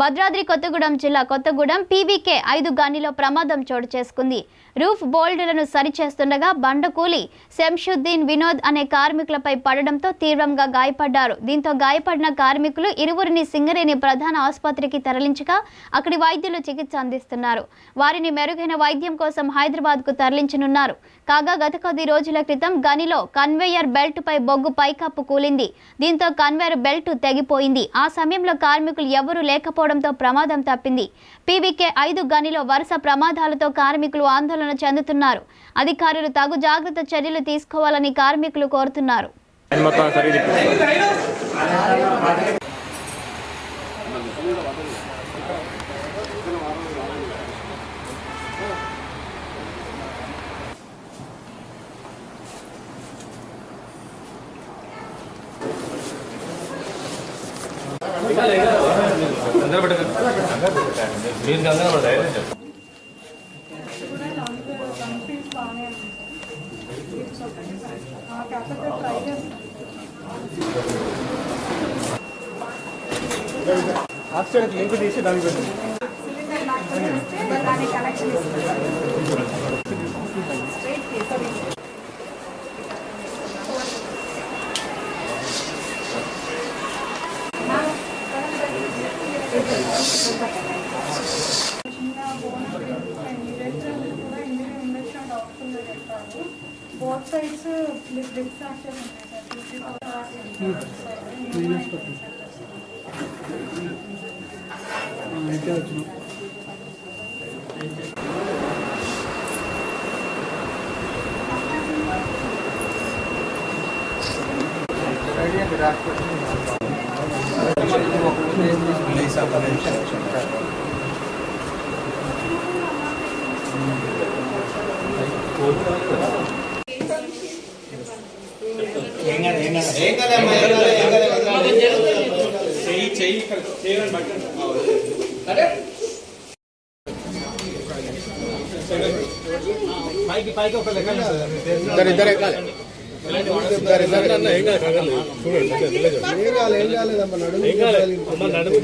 భద్రాద్రి కొత్తగూడెం జిల్లా కొత్తగూడెం పీవీకే 5 గనిలో ప్రమాదం చోటు చేసుకుంది. రూఫ్ బోల్డులను సరిచేస్తుండగా బండకూలి శంషుద్దీన్ వినోద్ అనే కార్మికులపై పడడంతో తీవ్రంగా గాయపడ్డారు. దీంతో గాయపడిన కార్మికులు ఇరువురిని సింగరేణి ప్రధాన ఆసుపత్రికి తరలించగా అక్కడి వైద్యులు చికిత్స అందిస్తున్నారు. వారిని మెరుగైన వైద్యం కోసం హైదరాబాద్కు తరలించనున్నారు. కాగా గత కొద్ది రోజుల క్రితం గనిలో కన్వేయర్ బెల్ట్ పై బొగ్గు పైకప్పు కూలింది. దీంతో కన్వేయర్ బెల్ట్ తెగిపోయింది. ఆ సమయంలో కార్మికులు ఎవరూ లేకపోవడంతో ప్రమాదం తప్పింది. పీవీకే 5 గనిలో వరుస ప్రమాదాలతో కార్మికులు ఆందోళన చెందుతున్నారు. అధికారులు తగు జాగ్రత్త చర్యలు తీసుకోవాలని కార్మికులు కోరుతున్నారు. లింక్ తీసి దానికి both sides lip fracture నడుపు